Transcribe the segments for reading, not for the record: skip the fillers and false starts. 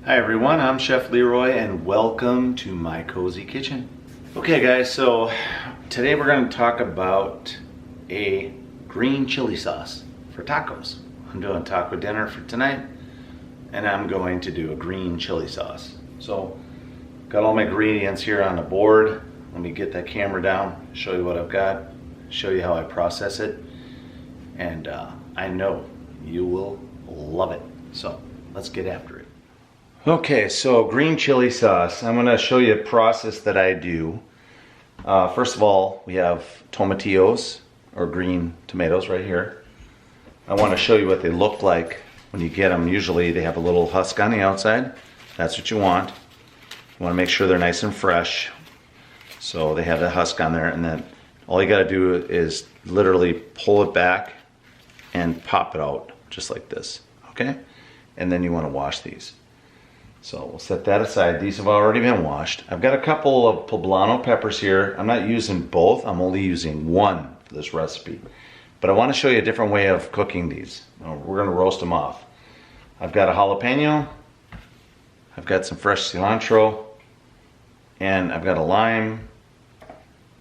Hi everyone, I'm Chef Leroy and welcome to my cozy kitchen. Okay guys, so today we're going to talk about a green chili sauce for tacos. I'm doing taco dinner for tonight and I'm going to do a green chili sauce. So got all my ingredients here on the board. Let me get that camera down, show you what I've got, show you how I process it, and I know you will love it. So let's get after it. Okay, so green chili sauce. I'm going to show you a process that I do. First of all, we have tomatillos, or green tomatoes right here. I want to show you what they look like when you get them. Usually they have a little husk on the outside. That's what you want. You want to make sure they're nice and fresh. So they have the husk on there, and then all you got to do is literally pull it back and pop it out just like this, okay? And then you want to wash these. So we'll set that aside. These have already been washed. I've got a couple of poblano peppers here. I'm not using both. I'm only using one for this recipe. But I want to show you a different way of cooking these. We're going to roast them off. I've got a jalapeno. I've got some fresh cilantro. And I've got a lime,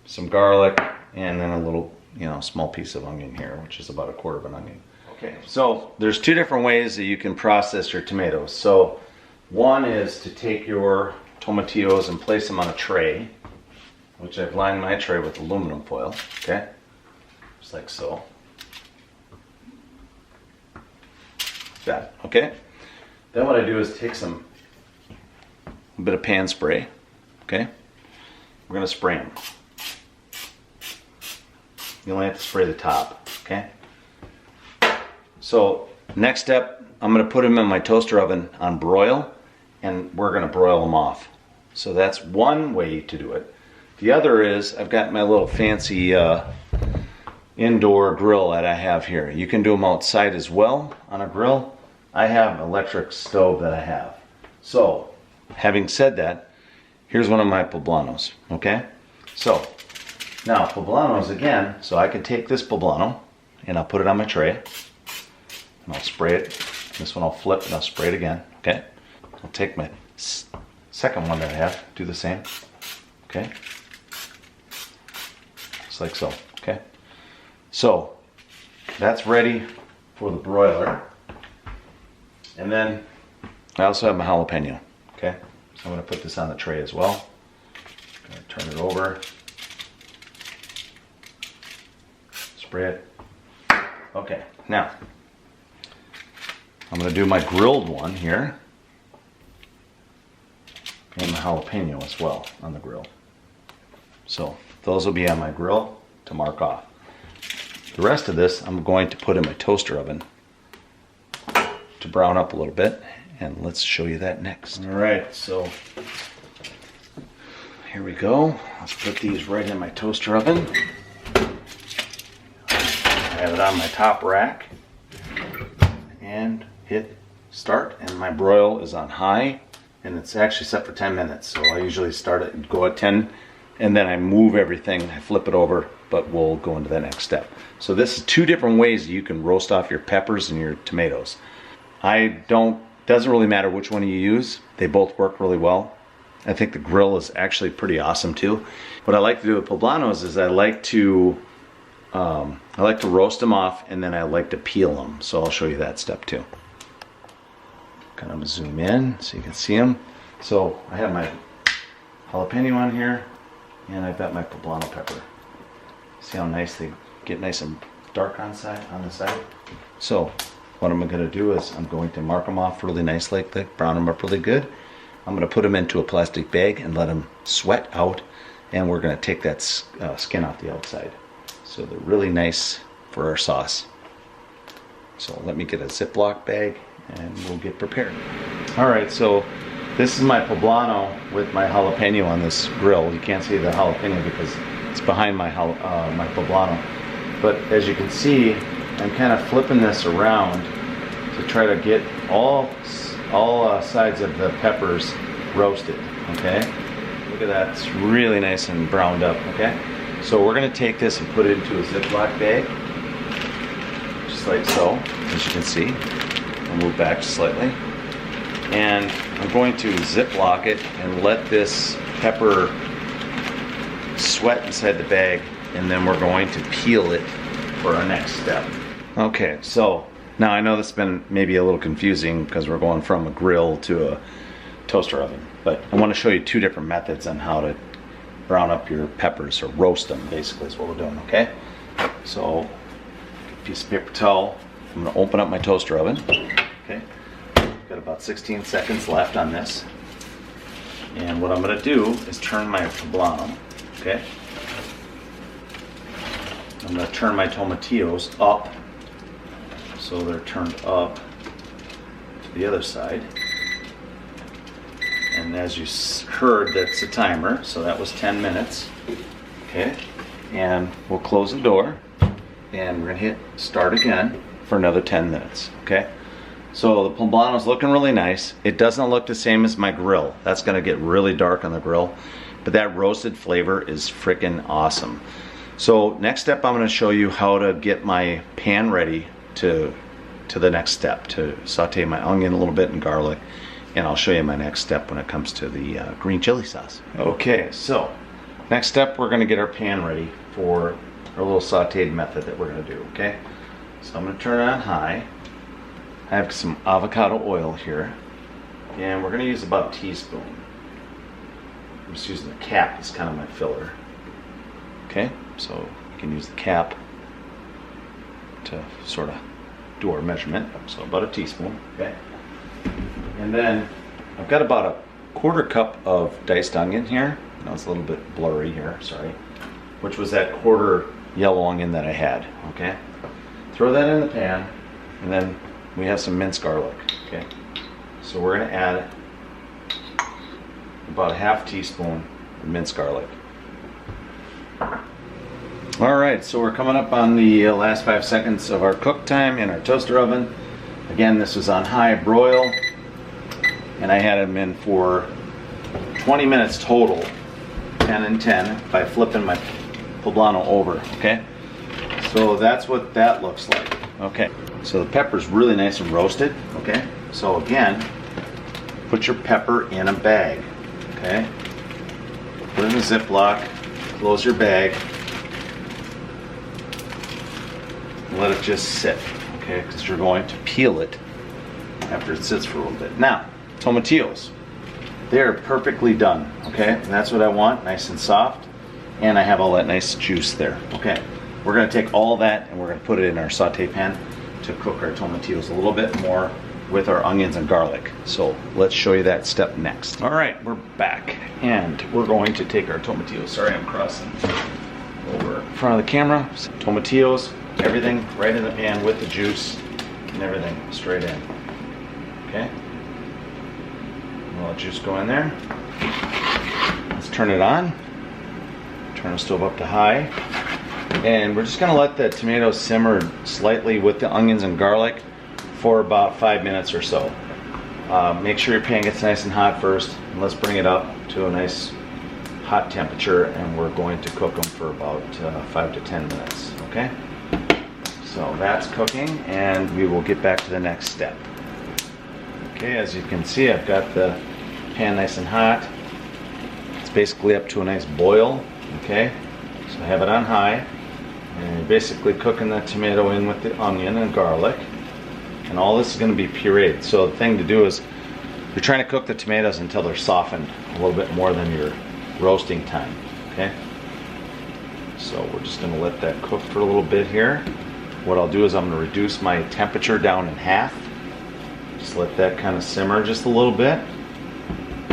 some garlic, and then a little, small piece of onion here, which is about 1/4 of an onion. Okay, so there's two different ways that you can process your tomatoes. So one is to take your tomatillos and place them on a tray, which I've lined my tray with aluminum foil, okay? Just like so. Like that, okay? Then what I do is take a bit of pan spray, okay? We're gonna spray them. You only have to spray the top, okay? So next step, I'm gonna put them in my toaster oven on broil, and we're gonna broil them off. So that's one way to do it. The other is, I've got my little fancy indoor grill that I have here. You can do them outside as well on a grill. I have an electric stove that I have. So, having said that, here's one of my poblanos, okay? So, now poblanos again, so I can take this poblano and I'll put it on my tray and I'll spray it. This one I'll flip and I'll spray it again, okay? I'll take my second one that I have, do the same, okay? Just like so, okay? So, that's ready for the broiler. And then, I also have my jalapeno, okay? So I'm gonna put this on the tray as well. I'm gonna turn it over. Spray it. Okay, now, I'm gonna do my grilled one here. And the jalapeno as well on the grill. So those will be on my grill to mark off. The rest of this I'm going to put in my toaster oven to brown up a little bit, and let's show you that next. All right, so here we go. Let's put these right in my toaster oven. I have it on my top rack and hit start, and my broil is on high. And it's actually set for 10 minutes. So I usually start it and go at 10, and then I move everything, I flip it over, but we'll go into the next step. So this is two different ways you can roast off your peppers and your tomatoes. Doesn't really matter which one you use. They both work really well. I think the grill is actually pretty awesome too. What I like to do with poblanos is I like to roast them off, and then I like to peel them. So I'll show you that step too. Kind of zoom in so you can see them. So I have my jalapeno on here, and I've got my poblano pepper. See how nice they get, nice and dark on the side. So what I'm going to do is I'm going to mark them off really nice, like that, brown them up really good. I'm going to put them into a plastic bag and let them sweat out, and we're going to take that skin off the outside. So they're really nice for our sauce. So let me get a Ziploc bag and we'll get prepared. All right, so this is my poblano with my jalapeno on this grill. You can't see the jalapeno because it's behind my poblano. But as you can see, I'm kind of flipping this around to try to get all sides of the peppers roasted, okay? Look at that, it's really nice and browned up, okay? So we're gonna take this and put it into a Ziploc bag, just like so, as you can see. I'll move back slightly. And I'm going to Ziploc it and let this pepper sweat inside the bag, and then we're going to peel it for our next step. Okay, so now I know this has been maybe a little confusing because we're going from a grill to a toaster oven, but I want to show you two different methods on how to brown up your peppers, or roast them basically is what we're doing, okay? So, piece of paper towel, I'm going to open up my toaster oven, okay? Got about 16 seconds left on this. And what I'm going to do is turn my poblano, okay? I'm going to turn my tomatillos up so they're turned up to the other side. And as you heard, that's the timer, so that was 10 minutes. Okay, and we'll close the door and we're gonna hit start again for another 10 minutes. Okay, so the poblano's looking really nice. It doesn't look the same as my grill. That's gonna get really dark on the grill, but that roasted flavor is freaking awesome. So next step, I'm going to show you how to get my pan ready to the next step, to saute my onion a little bit and garlic, and I'll show you my next step when it comes to the green chili sauce. Okay, so next step, we're going to get our pan ready for our little sauteed method that we're going to do, okay? So I'm going to turn it on high. I have some avocado oil here, and we're going to use about a teaspoon. I'm just using the cap as kind of my filler. Okay, so you can use the cap to sort of do our measurement. So about a teaspoon, okay? And then I've got about a quarter cup of diced onion here. Now it's a little bit blurry here, sorry. Which was that quarter yellow onion that I had, okay? Throw that in the pan, and then we have some minced garlic, okay? So we're gonna add about a half teaspoon of minced garlic. Alright, so we're coming up on the last 5 seconds of our cook time in our toaster oven. Again, this was on high broil, and I had them in for 20 minutes total, 10 and 10, by flipping my poblano over, okay? So that's what that looks like. Okay, so the pepper's really nice and roasted, okay? So again, put your pepper in a bag, okay? Put it in a Ziploc, close your bag, and let it just sit, okay? Because you're going to peel it after it sits for a little bit. Now, tomatillos, they're perfectly done, okay? And that's what I want, nice and soft, and I have all that nice juice there, okay? We're gonna take all that and we're gonna put it in our saute pan to cook our tomatillos a little bit more with our onions and garlic. So let's show you that step next. All right, we're back, and we're going to take our tomatillos. Sorry, I'm crossing over in front of the camera. Tomatillos, everything right in the pan with the juice and everything straight in, okay? We'll let juice go in there. Let's turn it on. Turn the stove up to high. And we're just gonna let the tomatoes simmer slightly with the onions and garlic for about 5 minutes or so. Make sure your pan gets nice and hot first, and let's bring it up to a nice hot temperature, and we're going to cook them for about 5 to 10 minutes, okay? So that's cooking, and we will get back to the next step. Okay, as you can see, I've got the pan nice and hot. It's basically up to a nice boil, okay? So I have it on high, and you're basically cooking the tomato in with the onion and garlic. And all this is going to be pureed. So the thing to do is you're trying to cook the tomatoes until they're softened a little bit more than your roasting time, okay? So we're just going to let that cook for a little bit here. What I'll do is I'm going to reduce my temperature down in half. Just let that kind of simmer just a little bit.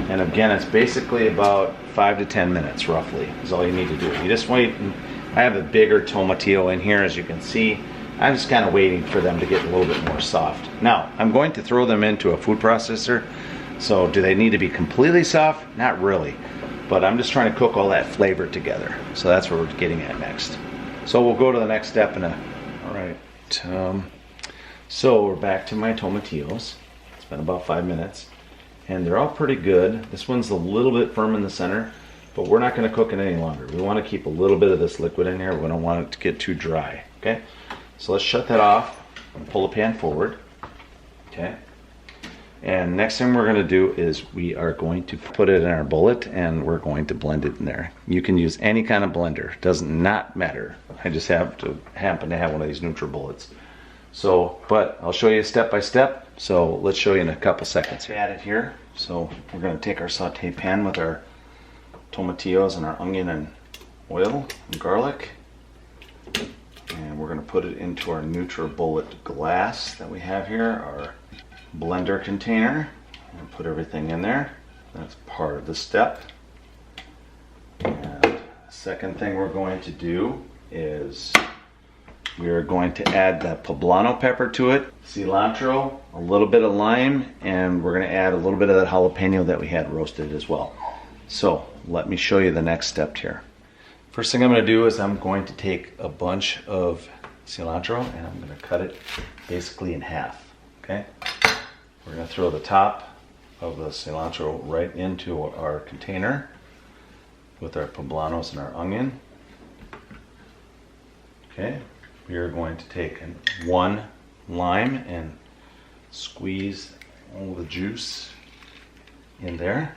And again, it's basically about 5 to 10 minutes roughly is all you need to do. You just wait. And I have a bigger tomatillo in here, as you can see. I'm just kind of waiting for them to get a little bit more soft. Now, I'm going to throw them into a food processor. So do they need to be completely soft? Not really. But I'm just trying to cook all that flavor together. So that's what we're getting at next. So we'll go to the next step in a... All right. So we're back to my tomatillos. It's been about 5 minutes. And they're all pretty good. This one's a little bit firm in the center, but we're not going to cook it any longer. We want to keep a little bit of this liquid in here. We don't want it to get too dry, okay? So let's shut that off and pull the pan forward, okay? And next thing we're gonna do is we are going to put it in our bullet and we're going to blend it in there. You can use any kind of blender, does not matter. I just happen to have one of these NutriBullets. So, but I'll show you step by step. So let's show you in a couple seconds. Add it here. So we're gonna take our saute pan with our tomatillos and our onion and oil and garlic. And we're gonna put it into our NutriBullet glass that we have here, our blender container, and put everything in there. That's part of the step. And the second thing we're going to do is we are going to add that poblano pepper to it, cilantro, a little bit of lime, and we're going to add a little bit of that jalapeno that we had roasted as well. So let me show you the next step here. First thing I'm going to do is I'm going to take a bunch of cilantro and I'm going to cut it basically in half. Okay? We're going to throw the top of the cilantro right into our container with our poblanos and our onion. Okay, we are going to take one lime and squeeze all the juice in there.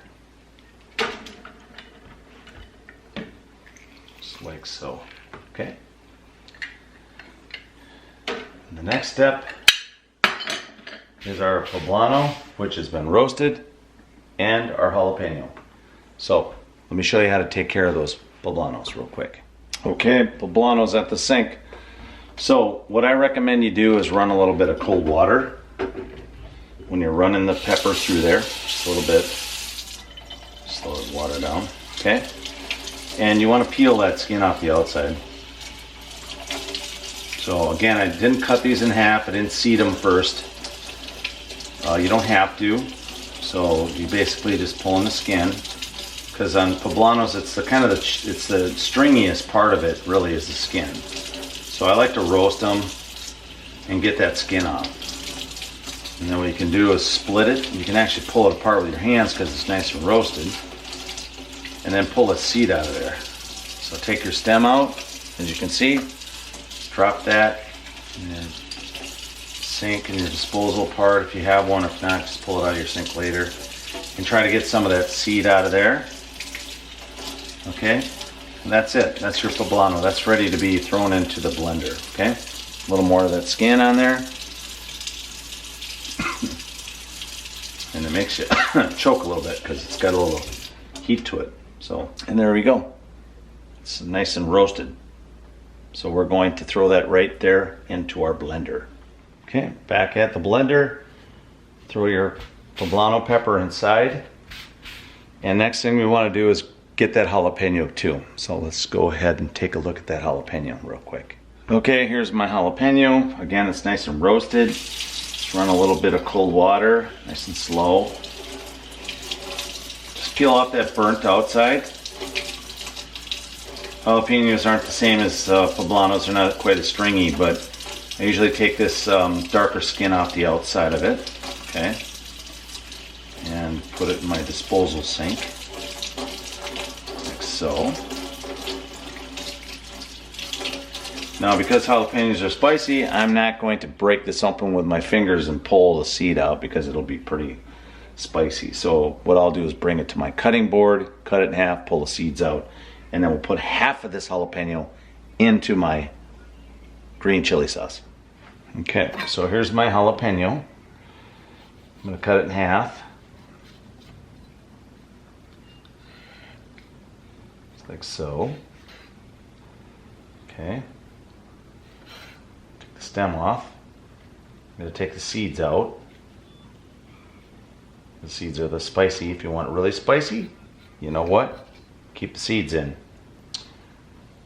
Just like so. Okay. And the next step is our poblano, which has been roasted, and our jalapeno. So let me show you how to take care of those poblanos real quick. Okay, poblano's at the sink. So what I recommend you do is run a little bit of cold water when you're running the pepper through there, just a little bit. Slow the water down, okay? And you want to peel that skin off the outside. So again, I didn't cut these in half. I didn't seed them first. You don't have to, so you basically just pull in the skin, because on poblanos it's the kind of it's the stringiest part of it really is the skin. So I like to roast them and get that skin off. And then what you can do is split it. You can actually pull it apart with your hands because it's nice and roasted, and then pull the seed out of there. So take your stem out, as you can see, drop that and sink in your disposal part if you have one. If not, just pull it out of your sink later and try to get some of that seed out of there. Okay, and that's it. That's your poblano. That's ready to be thrown into the blender. Okay, a little more of that skin on there, and it makes you choke a little bit because it's got a little heat to it. So, and there we go. It's nice and roasted. So we're going to throw that right there into our blender. Okay, back at the blender, throw your poblano pepper inside. And next thing we want to do is get that jalapeno too. So let's go ahead and take a look at that jalapeno real quick. Okay, here's my jalapeno. Again, it's nice and roasted. Just run a little bit of cold water, nice and slow. Just peel off that burnt outside. Jalapenos aren't the same as poblanos. They're not quite as stringy, but I usually take this darker skin off the outside of it, okay, and put it in my disposal sink, like so. Now, because jalapenos are spicy, I'm not going to break this open with my fingers and pull the seed out because it'll be pretty spicy. So what I'll do is bring it to my cutting board, cut it in half, pull the seeds out, and then we'll put half of this jalapeno into my green chili sauce. Okay, so here's my jalapeno. I'm going to cut it in half. Just like so. Okay. Take the stem off. I'm going to take the seeds out. The seeds are the spicy. If you want it really spicy, you know what? Keep the seeds in.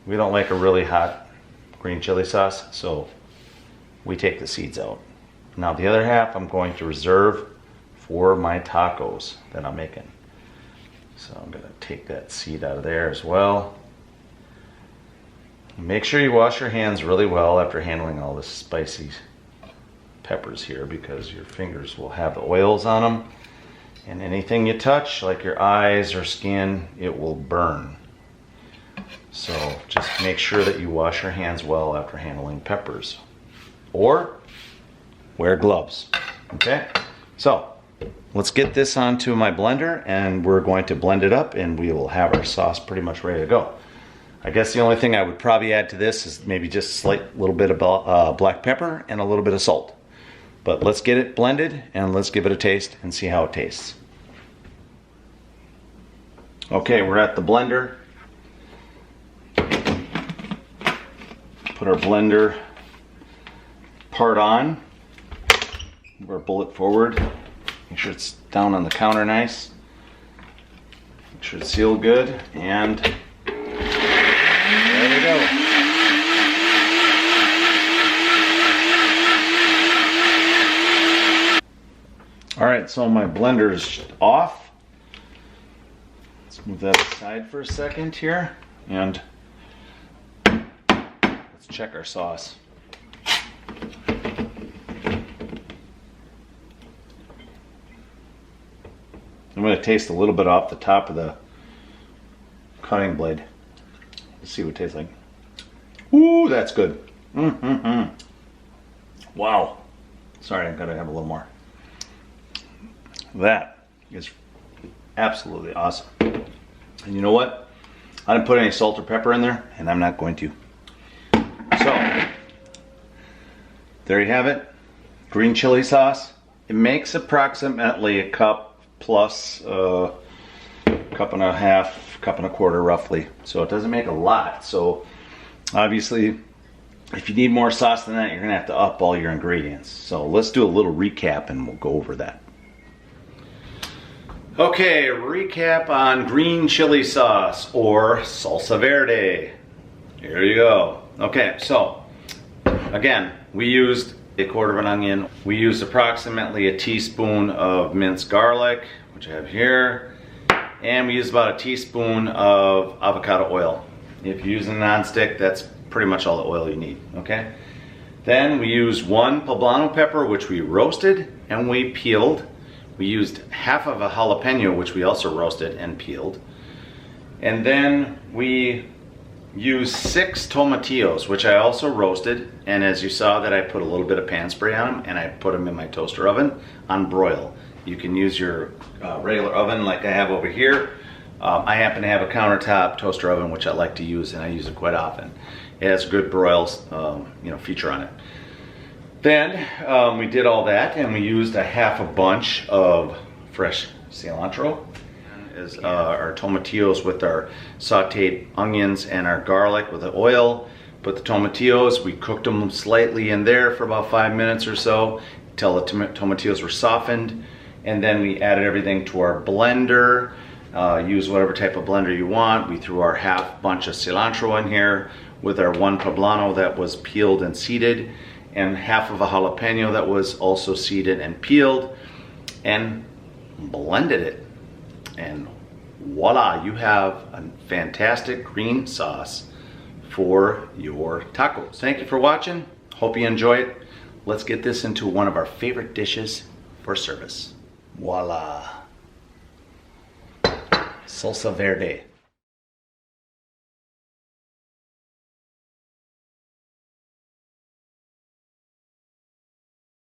We don't like a really hot green chili sauce, so we take the seeds out. Now the other half I'm going to reserve for my tacos that I'm making. So I'm going to take that seed out of there as well. Make sure you wash your hands really well after handling all the spicy peppers here, because your fingers will have the oils on them, and anything you touch, like your eyes or skin, it will burn. So just make sure that you wash your hands well after handling peppers, or wear gloves. Okay, so let's get this onto my blender and we're going to blend it up and we will have our sauce pretty much ready to go. I guess the only thing I would probably add to this is maybe just a slight little bit of black pepper and a little bit of salt. But let's get it blended and let's give it a taste and see how it tastes. Okay, we're at the blender. Put our blender part on. We're bullet forward. Make sure it's down on the counter nice. Make sure it's sealed good, and there we go. All right, so my blender's off. Let's move that aside for a second here, and let's check our sauce. I'm going to taste a little bit off the top of the cutting blade. Let's see what it tastes like. Ooh, that's good. Wow. Sorry, I've got to have a little more. That is absolutely awesome. And you know what? I didn't put any salt or pepper in there, and I'm not going to. So, there you have it. Green chili sauce. It makes approximately a cup plus cup and a half, cup and a quarter roughly. So it doesn't make a lot. So obviously, if you need more sauce than that, you're gonna have to up all your ingredients. So let's do a little recap and we'll go over that. Okay, recap on green chili sauce or Salsa Verde. Here you go. Okay, so again, we used a quarter of an onion. We used approximately a teaspoon of minced garlic, which I have here, and we used about a teaspoon of avocado oil. If you're using a nonstick, that's pretty much all the oil you need, okay? Then we used one poblano pepper, which we roasted and we peeled. We used half of a jalapeno, which we also roasted and peeled. And then we used 6 tomatillos, which I also roasted, and as you saw that I put a little bit of pan spray on them and I put them in my toaster oven on broil. You can use your regular oven like I have over here. I happen to have a countertop toaster oven, which I like to use, and I use it quite often. It has a good broil feature on it. Then we did all that and we used a half a bunch of fresh cilantro. Is our tomatillos with our sauteed onions and our garlic with the oil. Put the tomatillos, we cooked them slightly in there for about 5 minutes or so until the tomatillos were softened, and then we added everything to our blender. Use whatever type of blender you want. We threw our half bunch of cilantro in here with our one poblano that was peeled and seeded, and half of a jalapeno that was also seeded and peeled, and blended it. And voila, you have a fantastic green sauce for your tacos. Thank you for watching. Hope you enjoy it. Let's get this into one of our favorite dishes for service. Voila. Salsa Verde.